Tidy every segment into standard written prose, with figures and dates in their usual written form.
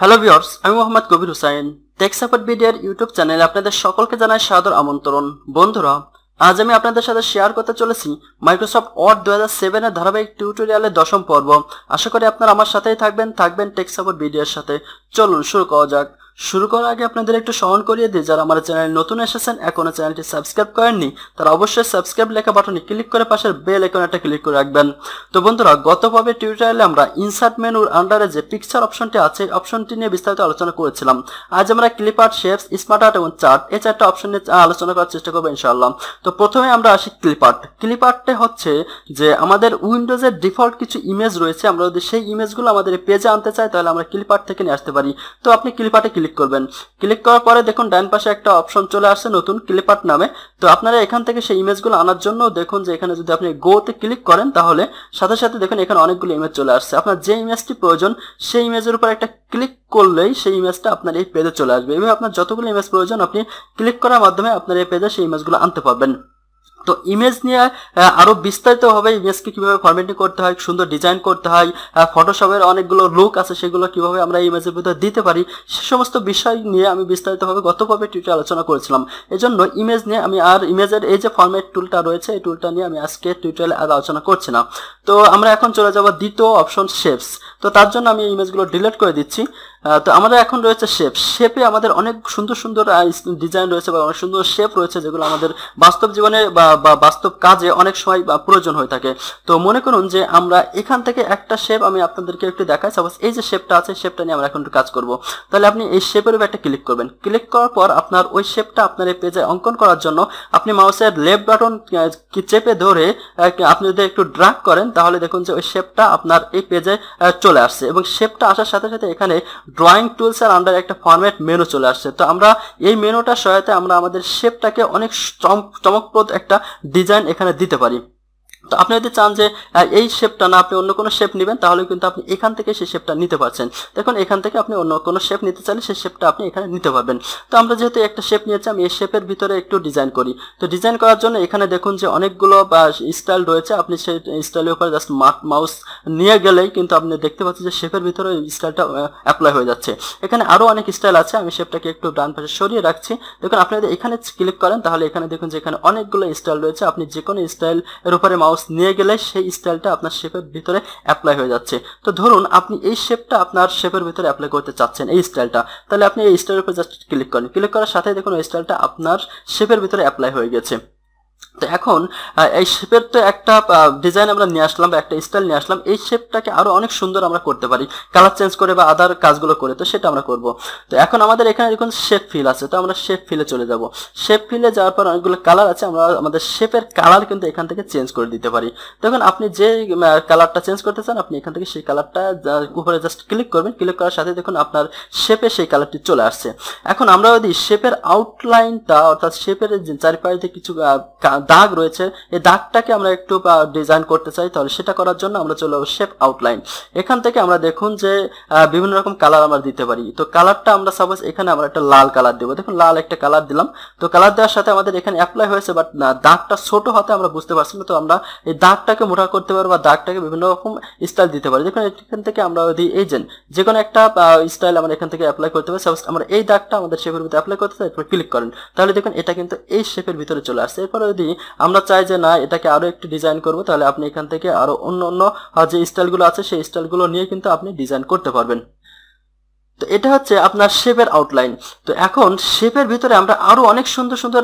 Hello viewers, আমি মোহাম্মদ কবির Hussain. Take support ভিডিওর YouTube চ্যানেলে আপনাদের সকলকে জানাই সাদর আমন্ত্রণ। বন্ধুরা, আজ আমি আপনাদের সাথে শেয়ার করতে চলেছি মাইক্রোসফট ওয়ার্ড 2007 এর ধারাবাহিক টিউটোরিয়ালের 10ম পর্ব। আশা করি আপনারা আমার সাথেই থাকবেন টেক সাপোর্ট ভিডিওর সাথে। চলুন শুরু করা যাক। শুরু করার আগে আপনাদের একটু স্মরণ করিয়ে দিই, যারা আমার চ্যানেলে নতুন এসেছেন, এখনো চ্যানেলটি সাবস্ক্রাইব করেননি, তারা অবশ্যই সাবস্ক্রাইব লেখা বাটনে ক্লিক করে পাশের বেল আইকনটা ক্লিক করে রাখবেন। তো বন্ধুরা, গত পর্বের টিউটোরিয়ালে আমরা ইনসার্ট মেনুর আন্ডারে যে পিকচার অপশনটি আছে, এই অপশনটি নিয়ে বিস্তারিত আলোচনা করেছিলাম। আজ আমরা clip art, shapes, smart art এবং চার্ট, এই চারটা অপশন নিয়ে আলোচনা করার চেষ্টা করবো ইনশাআল্লাহ। তো প্রথমে আমরা আসি ক্লিপ আর্ট। ক্লিপ আর্টে হচ্ছে যে আমাদের উইন্ডোজের ডিফল্ট কিছু ইমেজ রয়েছে, আমরা যদি সেই ইমেজগুলো আমাদের পেজে আনতে চাই তাহলে আমরা ক্লিপ আর্ট থেকে নিয়ে আসতে পারি। তো আপনি ক্লিপ আর্টে ক্লিক করবেন। ক্লিক করার পরে দেখুন ডান পাশে একটা অপশন চলে আসছে নতুন ক্লিপ আর্ট নামে। তো আপনারা এখান থেকে সেই ইমেজগুলো আনার জন্য দেখুন যে এখানে যদি আপনি গোতে ক্লিক করেন তাহলে সাথে সাথে দেখুন এখানে অনেকগুলো ইমেজ চলে আসছে। আপনার যে ইমেজটি প্রয়োজন সেই ইমেজের উপর একটা ক্লিক করলেই সেই ইমেজটা আপনার এই পেজে চলে আসবে। এভাবে আপনার যতগুলো ইমেজ প্রয়োজন আপনি ক্লিক করার মাধ্যমে আপনার এই পেজে সেই ইমেজগুলো আনতে পারবেন। তো ইমেজ নিয়ে আরো বিস্তারিতভাবে ইমেজকে কিভাবে ফরম্যাটিং করতে হয়, সুন্দর ডিজাইন করতে হয়, ফটোশপের অনেকগুলো লুক আছে সেগুলো কিভাবে আমরা ইমেজের ভিতরে দিতে পারি, সে সমস্ত বিষয় নিয়ে আমি বিস্তারিতভাবে গত পর্বে টিউটোরিয়ালে আলোচনা করেছিলাম। এজন্য ইমেজ নিয়ে আমি আর ইমেজের এই যে ফরম্যাট টুলটা রয়েছে এই টুলটা নিয়ে আমি আজকে টিউটোরিয়ালে আর আলোচনা করছি না। তো আমরা এখন চলে যাব দ্বিতীয় অপশন শেপস। তো তার জন্য আমি ইমেজগুলো ডিলিট করে দিচ্ছি। তো আমাদের এখন রয়েছে শেপ। শেপে আমাদের অনেক সুন্দর সুন্দর ডিজাইন রয়েছে বা অনেক সুন্দর শেপ রয়েছে যেগুলো আমাদের বাস্তব জীবনে বা বাস্তব কাজে অনেক সময় প্রয়োজন হয়ে থাকে। তো মনে করুন যে আমরা এখান থেকে একটা শেপ আমি আপনাদেরকে একটু দেখাই। সাপোজ এই যে শেপটা আছে, শেপটা নিয়ে আমরা এখন একটু কাজ করব। তাহলে আপনি এই শেপের উপর একটা ক্লিক করবেন। ক্লিক করার পর আপনার ওই শেপটা আপনার এই পেজে অঙ্কন করার জন্য আপনি মাউসের লেফট বাটন চেপে ধরে আপনি যদি একটু ড্র্যাগ করেন তাহলে দেখুন যে ওই শেপটা আপনার এই পেজে চলে আসছে এবং শেপটা আসার সাথে সাথে এখানে ড্রয়িং টুলস এর আন্ডারে একটা ফরম্যাট মেনু চলে আসছে। তো আমরা এই মেনুটার সহায়তায় আমরা আমাদের শেপটাকে অনেক চমকপ্রদ একটা ডিজাইন এখানে দিতে পারি। তো আপনি যদি চান যে এই শেপটা না আপনি অন্য কোনো শেপ নেবেন তাহলে কিন্তু আপনি এখান থেকে সেই শেপটা নিতে পারছেন। দেখুন এখান থেকে আপনি অন্য কোনো শেপ নিতে চাইলে সেই শেপটা আপনি এখানে নিতে পারবেন। তো আমরা যেহেতু একটা শেপ নিয়েছি, আমি এই শেপের ভিতরে একটু ডিজাইন করি। তো ডিজাইন করার জন্য এখানে দেখুন যে অনেকগুলো স্টাইল রয়েছে। আপনি সেই স্টাইলের উপর জাস্ট মাউস নিয়ে গেলেই কিন্তু আপনি দেখতে পাচ্ছেন যে শেপের ভিতরে স্টাইলটা অ্যাপ্লাই হয়ে যাচ্ছে। এখানে আরো অনেক স্টাইল আছে, আমি শেপটাকে একটু ডান পাশে সরিয়ে রাখছি। দেখুন আপনি যদি এখানে ক্লিক করেন তাহলে এখানে দেখুন যে এখানে অনেকগুলো স্টাইল রয়েছে। আপনি যে কোনো স্টাইল এর উপরে মাউস নিয়ে গেলে সেই স্টাইলটা আপনার শেপের ভিতরে অ্যাপ্লাই হয়ে যাচ্ছে। তো ধরুন আপনি এই শেপটা আপনার শেপের ভিতরে অ্যাপ্লাই করতে চাচ্ছেন, এই স্টাইলটা, তাহলে আপনি এই স্টাইলের উপর জাস্ট ক্লিক করেন। ক্লিক করার সাথে দেখুন এই স্টাইলটা আপনার শেপের ভিতরে অ্যাপ্লাই হয়ে গেছে। তো এখন এই শেপের তো একটা ডিজাইন আমরা নিয়ে আসলাম বা একটা স্টাইল নিয়ে আসলাম, এই শেপটাকে আরো অনেক সুন্দর আমরা করতে পারি কালার চেঞ্জ করে বা আদার কাজগুলো করে। তো সেটা আমরা করব। তো এখন আমাদের এখানে দেখুন শেপ ফিল আছে, তো আমরা শেপ ফিলে চলে যাব। শেপ ফিলে যাওয়ার পর অনেকগুলো কালার আছে, আমরা আমাদের শেপের কালার কিন্তু এখান থেকে চেঞ্জ করে দিতে পারি। দেখুন আপনি যে কালারটা চেঞ্জ করতে চান আপনি এখান থেকে সেই কালারটা উপরে জাস্ট ক্লিক করবেন। ক্লিক করার সাথে দেখুন আপনার শেপে সেই কালারটি চলে আসছে। এখন আমরা যদি শেপের আউটলাইনটা অর্থাৎ শেপের চারিপাশে কিছু দাগ রয়েছে, এই দাগটাকে আমরা একটু ডিজাইন করতে চাই, তাহলে সেটা করার জন্য আমরা চলে যাবো শেপ আউটলাইন। এখান থেকে আমরা দেখুন যে বিভিন্ন রকম কালার আমরা দিতে পারি। তো কালারটা আমরা সাপোজ এখানে আমরা একটা লাল কালার দেবো। দেখুন লাল একটা কালার দিলাম। তো কালার দেওয়ার সাথে আমাদের এখানে অ্যাপ্লাই হয়েছে, বাট দাগটা ছোট হতে আমরা বুঝতে পারছি না। তো আমরা এই দাগটাকে মোটা করতে পারবো বা দাগটাকে বিভিন্ন রকম স্টাইল দিতে পারি। দেখুন এখান থেকে আমরা যদি যে কোনো একটা স্টাইল আমরা এখান থেকে অ্যাপ্লাই করতে পারি। সাপোজ আমরা এই দাগটা আমাদের শেপের ভিতরে অ্যাপ্লাই করতে চাই, এরপর ক্লিক করেন, তাহলে দেখুন এটা কিন্তু এই শেপের ভিতরে চলে আসছে। এরপরে যদি আমরা চাই যে না এটাকে আরো একটু ডিজাইন করব, তাহলে আপনি এখান থেকে আরো অন্য যে স্টাইলগুলো আছে সেই স্টাইলগুলো নিয়ে কিন্তু আপনি ডিজাইন করতে পারবেন। তো এটা হচ্ছে আপনার শেপের আউটলাইন। তো এখন শেপের ভিতরে আমরা আরো অনেক সুন্দর সুন্দর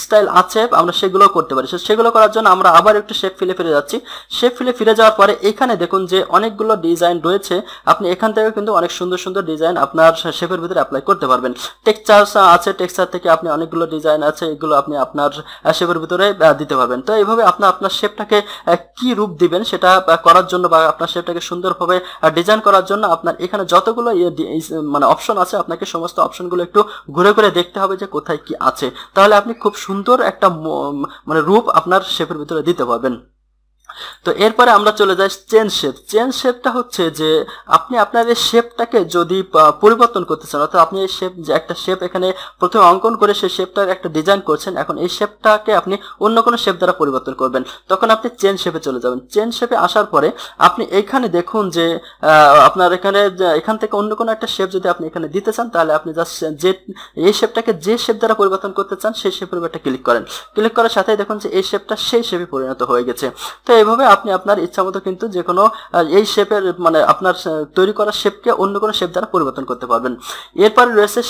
স্টাইল আছে, আমরা সেগুলো করতে পারি। সেগুলো করার জন্য আমরা আবার একটু শেপ ফিলে ফিরে যাচ্ছি। শেপ ফিলে ফিরে যাওয়ার পরে এখানে দেখুন যে অনেকগুলো ডিজাইন রয়েছে। আপনি এখান থেকে কিন্তু অনেক সুন্দর সুন্দর ডিজাইন আপনার শেপের ভিতরে অ্যাপ্লাই করতে পারবেন। টেক্সচার আছে, টেক্সচার থেকে আপনি অনেকগুলো ডিজাইন আছে, এগুলো আপনি আপনার শেপের ভিতরে দিতে পারবেন। তো এইভাবে আপনার শেপটাকে কি রূপ দিবেন সেটা করার জন্য বা আপনার শেপটাকে সুন্দরভাবে ডিজাইন করার জন্য আপনার এখানে যতগুলো অপশন আছে আপনাকে সমস্ত অপশনগুলো একটু ঘুরে ঘুরে দেখতে হবে যে কোথায় কি আছে, তাহলে আপনি খুব সুন্দর একটা রূপ আপনার শেপের ভিতরে দিতে পারবেন। তো এরপরে আমরা চলে যাই চেঞ্জ শেপ। চেঞ্জ শেপটা হচ্ছে যে আপনি আপনার এই শেপটাকে যদি পরিবর্তন করতে চান, অর্থাৎ আপনি এই শেপ যে একটা শেপ এখানে প্রথমে অঙ্কন করে সেই শেপটার একটা ডিজাইন করছেন, এখন এই শেপটাকে আপনি অন্য কোনো শেপ দ্বারা পরিবর্তন করবেন, তখন আপনি চেঞ্জ শেপে চলে যাবেন। চেঞ্জ শেপে আসার পরে আপনি এখানে দেখুন যে আপনার এখান থেকে অন্য কোনো একটা শেপ যদি আপনি এখানে দিতে চান, তাহলে আপনি জাস্ট যে এই শেপটাকে যে শেপ দ্বারা পরিবর্তন করতে চান সেই শেপের উপর একটা ক্লিক করেন। ক্লিক করার সাথেই দেখুন যে এই শেপটা সেই শেপে পরিণত হয়ে গেছে। তো এইভাবে আপনি আপনার ইচ্ছা মতো কিন্তু যে কোনো এই শেপের মানে আপনার তৈরি করা শেপকে অন্য কোনো শেপ দ্বারা পরিবর্তন করতে পারবেন। এরপরে রয়েছে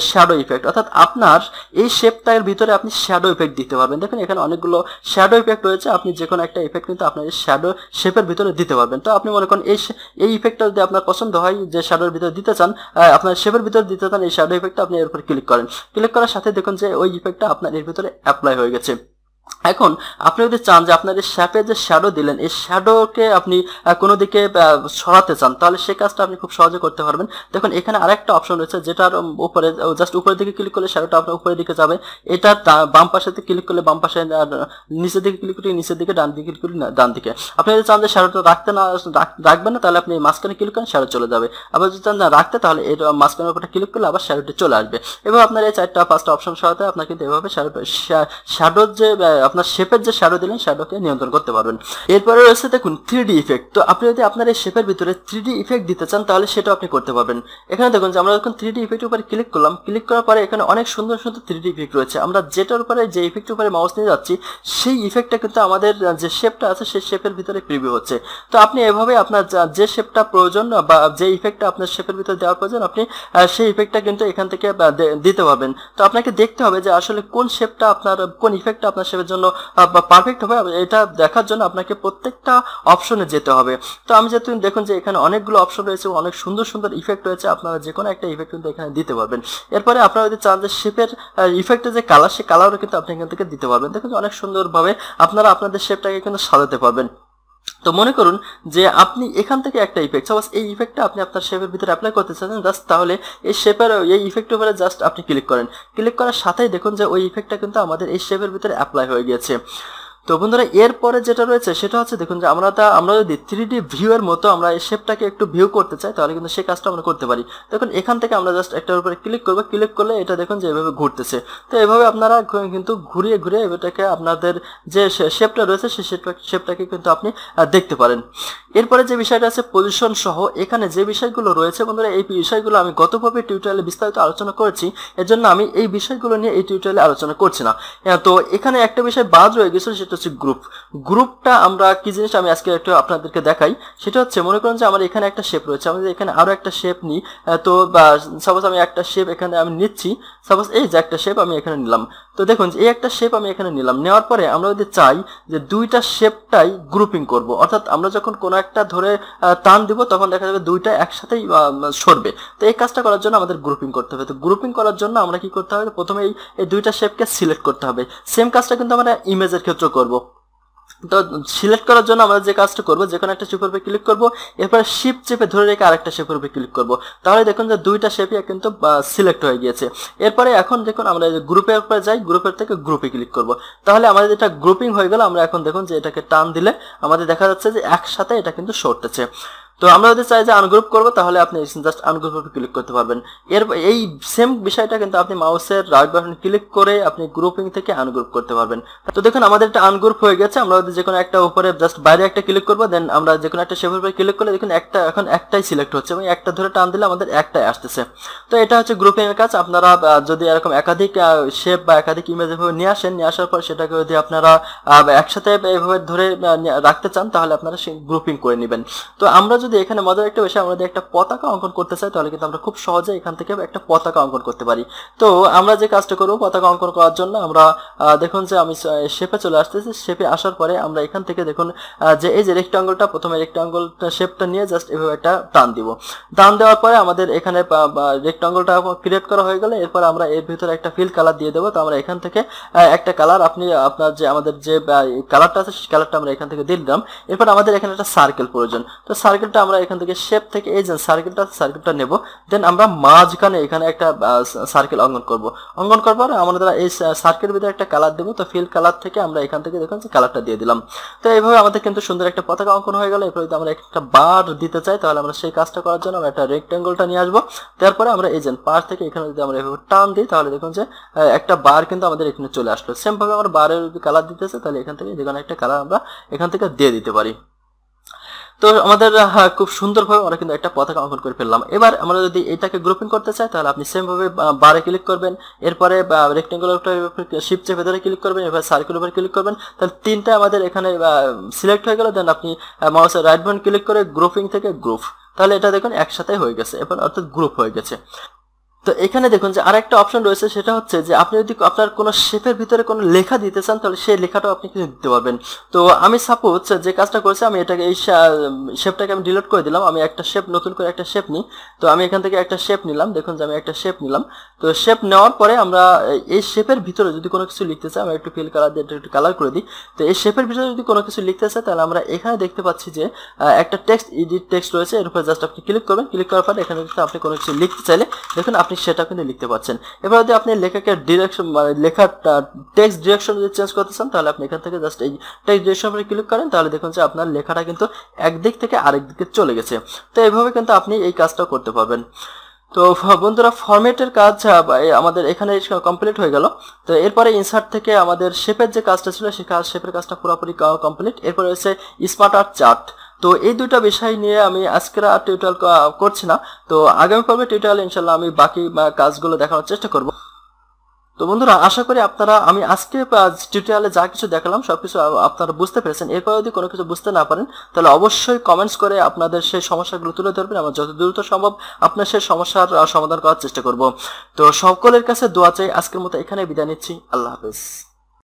শ্যাডো ইফেক্ট, অর্থাৎ আপনার এই শেপটার ভিতরে আপনি শ্যাডো ইফেক্ট দিতে পারবেন। দেখুন এখানে অনেকগুলো শ্যাডো ইফেক্ট রয়েছে, আপনি যে কোনো একটা ইফেক্ট কিন্তু আপনার এই শ্যাডো শেপের ভিতরে দিতে পারবেন। তো আপনি মনে করেন এই ইফেক্টটা যদি আপনার পছন্দ হয়, যে শ্যাডোর ভিতরে দিতে চান, আপনার শেপের ভিতরে দিতে চান এই শ্যাডো ইফেক্টটা, আপনি এর উপর ক্লিক করেন। ক্লিক করার সাথে দেখুন যে ওই ইফেক্টটা আপনার এর ভিতরে অ্যাপ্লাই হয়ে গেছে। এখন আপনি যদি চান যে আপনার এই শেপে যে শ্যাডো দিলেন, এই শ্যাডোকে আপনি কোনো দিকে সরাতে চান, তাহলে সেই কাজটা আপনি খুব সহজে করতে পারবেন। দেখুন এখানে আরেকটা অপশন রয়েছে, যেটার উপরে জাস্ট উপরের দিকে ক্লিক করলে শ্যাডোটা আপনার উপরের দিকে যাবে। এটা বাম পাশে ক্লিক করলে বাম পাশে, নিচের দিকে ক্লিক করলে নিচের দিকে, ডান দিকে ক্লিক করলে ডান দিকে। আপনি যদি চান যে শ্যাডোটা রাখবেন না, তাহলে আপনি মাঝখানে ক্লিক করেন, শ্যাডো চলে যাবে। আবার যদি চান না রাখতে, তাহলে এই মাঝখানের উপরে ক্লিক করলে আবার শ্যাডোটি চলে আসবে। এবার আপনার এই 4-5টা অপশন সহায়তায় আপনার কিন্তু এভাবে শ্যাডোর যে আপনার শেপের যে শ্যাডো দিলেন শ্যাডোকে নিয়ন্ত্রণ করতে পারবেন। এরপরে রয়েছে দেখুন 3D ইফেক্ট। তো আপনি যদি আপনার এই শেপের ভিতরে 3D ইফেক্ট দিতে চান, তাহলে সেটা আপনি করতে পারবেন। এখানে দেখুন যে আমরা যখন 3D ইফেক্টের উপরে ক্লিক করলাম, ক্লিক করার পরে এখানে অনেক সুন্দর সুন্দর 3D ইফেক্ট রয়েছে। আমরা যেটার উপরে যে ইফেক্টের উপরে মাউস নিয়ে যাচ্ছি, সেই ইফেক্টটা কিন্তু আমাদের যে শেপটা আছে সেই শেপের ভিতরে প্রিভিউ হচ্ছে। তো আপনি এভাবে আপনার যে শেপটা প্রয়োজন বা যে ইফেক্টটা আপনার শেপের ভিতরে দেওয়ার প্রয়োজন, আপনি সেই ইফেক্টটা কিন্তু এখান থেকে দিতে পারবেন। তো আপনাকে দেখতে হবে যে আসলে কোন শেপটা আপনার, কোন ইফেক্টটা আপনার শেপের জন্য পারফেক্ট হবে। এটা দেখার জন্য আপনাকে প্রত্যেকটা অপশনে যেতে হবে। তো আমি যেহেতু দেখুন যে এখানে অনেকগুলো অপশন রয়েছে, অনেক সুন্দর সুন্দর ইফেক্ট রয়েছে, আপনারা যে কোনো একটা ইফেক্ট কিন্তু এখানে দিতে পারবেন। এরপরে আপনারা যদি চান যে শেপের ইফেক্টের যে কালার, সেই কালারও কিন্তু আপনি এখান থেকে দিতে পারবেন। দেখুন অনেক সুন্দরভাবে আপনারা আপনাদের শেপটাকে কিন্তু সাজাতে পারবেন। তো মনে করুন যে আপনি এখান থেকে একটা ইফেক্ট, সাপোজ এই ইফেক্টটা আপনি আপনার শেপের ভিতরে অ্যাপ্লাই করতে চাচ্ছেন, জাস্ট তাহলে এই শেপের এই ইফেক্টের উপরে জাস্ট আপনি ক্লিক করেন। ক্লিক করার সাথেই দেখুন যে ওই ইফেক্টটা কিন্তু আমাদের এই শেপের ভিতরে অ্যাপ্লাই হয়ে গিয়েছে। তো বন্ধুরা এরপরে যেটা রয়েছে সেটা হচ্ছে দেখুন যে আমরা যদি 3D ভিউ এর মতো আমরা এই শেপটাকে একটু ভিউ করতে চাই, তাহলে কিন্তু সেই কাজটা আমরা করতে পারি। দেখুন এখান থেকে আমরা জাস্ট একটার উপরে ক্লিক করব, ক্লিক করলে এটা দেখুন যে এভাবে ঘুরতেছে। তো এভাবে আপনারা কিন্তু ঘুরিয়ে ঘুরিয়ে এটাকে আপনাদের যে শেপটা রয়েছে সেই শেপটাকে কিন্তু আপনি দেখতে পারেন। এরপরে যে বিষয়টা আছে পজিশন সহ, এখানে যে বিষয়গুলো রয়েছে বন্ধুরা, এই বিষয়গুলো আমি গতভাবে টিউটোরিয়ালে বিস্তারিত আলোচনা করেছি, এজন্য আমি এই বিষয়গুলো নিয়ে এই টিউটোরিয়ালে আলোচনা করছি না। তো এখানে একটা বিষয় বাদ রয়ে গেছে, সেটা হচ্ছে গ্রুপটা আমরা কি জিনিস আমি আজকে একটু আপনাদেরকে দেখাই। সেটা হচ্ছে মনে করেন যে আমার এখানে একটা শেপ রয়েছে, আমি এখানে আরো একটা শেপ নিই। তো সাপোজ আমি একটা শেপ এখানে আমি নিচ্ছি, সাপোজ এই যে একটা শেপ আমি এখানে নিলাম। তো দেখুন এই একটা শেপ আমি এখানে নিলাম, নেওয়ার পরে আমরা যদি চাই যে দুইটা শেপটাই গ্রুপিং করব, অর্থাৎ আমরা যখন কোনো একটা ধরে টান দিব তখন দেখা যাবে দুইটা একসাথেই সরবে। তো এই কাজটা করার জন্য আমাদের গ্রুপিং করতে হবে। তো গ্রুপিং করার জন্য আমরা কি করতে হবে, প্রথমে এই দুইটা শেপকে সিলেক্ট করতে হবে। সেম কাজটা কিন্তু আমরা ইমেজের ক্ষেত্রে করব। তো সিলেক্ট করার জন্য আমরা যে কাজটা করব, যে কোনো একটা শেপের উপরে ক্লিক করব, এরপরে শিফট চেপে ধরে রেখে আরেকটা শেপের উপরে ক্লিক করব, তাহলে দেখুন যে দুইটা শেপই কিন্তু সিলেক্ট হয়ে গিয়েছে। এরপরে এখন দেখুন আমরা গ্রুপের উপরে যাই, গ্রুপের থেকে গ্রুপে ক্লিক করব, তাহলে আমাদের এটা গ্রুপিং হয়ে গেল। আমরা এখন দেখুন যে এটাকে টান দিলে আমাদের দেখা যাচ্ছে যে একসাথে এটা কিন্তু সরতেছে। তো আমরা যদি চাই যে আনগ্রুপ করবো, তাহলে আপনি জাস্ট আনগ্রুপ উপরে ক্লিক করতে পারবেন। এই সেম বিষয়টা কিন্তু আপনি মাউসের রাইট বাটন ক্লিক করে আপনি গ্রুপিং থেকে আনগ্রুপ করতে পারবেন। তো দেখুন আমাদের এটা আনগ্রুপ হয়ে গেছে। আমরা যদি যে কোনো একটা উপরে জাস্ট বাইরে একটা ক্লিক করবো, দেন আমরা যে কোনো একটা শেপের উপরে ক্লিক করলে দেখুন এখন একটাই সিলেক্ট হচ্ছে এবং একটা ধরে টান দিলে আমাদের একটাই আসতেছে। তো এটা হচ্ছে গ্রুপিং এর কাজ। আপনারা যদি এরকম একাধিক শেপ বা একাধিক ইমেজ এভাবে নিয়ে আসেন, নিয়ে আসার পর সেটাকে যদি আপনারা একসাথে এভাবে ধরে রাখতে চান, তাহলে আপনারা সেই গ্রুপিং করে নেবেন। তো আমরা যদি এখানে মজার একটা বিষয়, আমরা যদি একটা পতাকা অঙ্কন করতে চাই, তাহলে কিন্তু আমরা খুব সহজে এখান থেকে একটা পতাকা অঙ্কন করতে পারি। তো আমরা যে কাজটা করবো, পতাকা অঙ্কন করার জন্য আমরা দেখুন যে আমি শেপে চলে আসতেছি। শেপে আসার পরে আমরা এখান থেকে দেখুন যে এই যে রেক্টাঙ্গলটা, প্রথমে রেক্টাঙ্গলটা শেপটা নিয়ে জাস্ট এভাবে একটা টান দিব। টান দেওয়ার পরে আমাদের এখানে রেক্টাঙ্গলটা ক্রিয়েট করা হয়ে গেলে এরপর আমরা এর ভিতরে একটা ফিল কালার দিয়ে দেবো। তো আমরা এখান থেকে একটা কালার আপনার যে আমাদের যে কালারটা আছে সেই কালারটা আমরা এখান থেকে দিয়ে দিলাম। এরপর আমাদের এখানে একটা সার্কেল প্রয়োজন। তো সার্কেলটা সার্কেলটা আমরা এখান থেকে শেপ থেকে এই যে সার্কেলটা নেব, দেন আমরা মাঝখানে এখানে একটা সার্কেল অঙ্কন করব। অঙ্কন করার পর আমরা এই সার্কেলের ভিতরে একটা কালার দেবো। তো ফিল কালার থেকে আমরা এখান থেকে দেখুন যে কালারটা দিয়ে দিলাম। তো এইভাবে আমাদের কিন্তু সুন্দর একটা পতাকা অঙ্কন হয়ে গেল। এরপরে যদি আমরা একটা বার দিতে চাই তাহলে আমরা সেই কাজটা করার জন্য আমরা একটা রেক্টেঙ্গলটা নিয়ে আসবো। তারপরে আমরা এই যে পাশ থেকে এখানে যদি আমরা এভাবে টান দিই তাহলে দেখুন যে একটা বার কিন্তু আমাদের এখানে চলে আসলো। সেম ভাবে আমরা বারের যদি কালার দিতে চাই তাহলে এখান থেকে যেখানে একটা কালার আমরা এখান থেকে দিয়ে দিতে পারি। তো আমাদের খুব সুন্দরভাবে আমরা কিন্তু একটা পতাকা অঙ্কন করে ফেললাম। এবার আমরা যদি এটাকে গ্রুপিং করতে চাই তাহলে আপনি সেম ভাবে বারে ক্লিক করবেন, এরপরে রেক্টেঙ্গুলার শিফট চেপে ধরে ক্লিক করবেন, এবার সার্কেল উপরে ক্লিক করবেন, তাহলে তিনটা আমাদের এখানে সিলেক্ট হয়ে গেল। দেন আপনি মাউসের রাইট বাটন ক্লিক করে গ্রুপিং থেকে গ্রুপ, তাহলে এটা দেখুন একসাথে হয়ে গেছে, এবার অর্থাৎ গ্রুপ হয়ে গেছে। তো এখানে দেখুন যে আরেকটা অপশন রয়েছে, সেটা হচ্ছে যে আপনি যদি আপনার কোনো শেপের ভিতরে কোনো লেখা দিতে চান তাহলে সেই লেখাটাও আপনি কিন্তু দিতে পারবেন। তো আমি সাপোজ যে কাজটা করেছি, আমি এটাকে এই শেপটাকে আমি ডিলিট করে দিলাম। আমি একটা শেপ নতুন করে একটা শেপ নিই। তো আমি এখান থেকে একটা শেপ নিলাম, দেখুন যে আমি একটা শেপ নিলাম। তো শেপ নেওয়ার পরে আমরা এই শেপের ভিতরে যদি কোনো কিছু লিখতে চাই, আমরা একটু ফিল কালার দিয়ে একটু কালার করে দিই। তো এই শেপের ভিতরে যদি কোনো কিছু লিখতে চাই তাহলে আমরা এখানে দেখতে পাচ্ছি যে একটা টেক্সট এডিট টেক্সট রয়েছে, এর উপরে জাস্ট আপনি ক্লিক করবেন। ক্লিক করার পরে এখানে আপনি কোনো কিছু লিখতে চাইলে দেখুন আপনি সেটা কিন্তু লিখতে পাচ্ছেন। এবার যদি আপনি লেখাকে ডিরেকশন লেখার টেক্সট ডিরেকশন যদি চেঞ্জ করতে চান তাহলে আপনি এখান থেকে জাস্ট এই টেক্সট ডিরেকশন উপরে ক্লিক করেন, তাহলে দেখুন যে আপনার লেখাটা কিন্তু একদিক থেকে আরেক দিকে চলে গেছে। তো এইভাবে কিন্তু আপনি এই কাজটা করতে পারবেন। তো বন্ধুরা, ফরম্যাটের কাজ আমাদের এখানে কমপ্লিট হয়ে গেল। তো এরপরে ইনসার্ট থেকে আমাদের শেপের যে কাজটা ছিল সেই শেপের কাজটা পুরোপুরি কমপ্লিট। এরপরে হচ্ছে স্মার্ট আর্ট চার্ট। তো এই দুটো বিষয় নিয়ে আমি আজকের আর টিউটোরিয়াল করছি না। তো আগামী পর্বে টিউটোরিয়াল ইনশাল্লাহ আমি বাকি কাজগুলো দেখানোর চেষ্টা করব। তো বন্ধুরা, আশা করি আপনারা আমি আজকে টিউটোরিয়ালে যা কিছু দেখালাম সবকিছু আপনারা বুঝতে পেরেছেন। এরপর যদি কোনো কিছু বুঝতে না পারেন তাহলে অবশ্যই কমেন্টস করে আপনাদের সেই সমস্যাগুলো তুলে ধরবেন। আমরা যত দ্রুত সম্ভব আপনার সেই সমস্যার সমাধান করার চেষ্টা করব। তো সকলের কাছে দোয়া চাই। আজকের মতো এখানে বিদায় নিচ্ছি। আল্লাহ হাফেজ।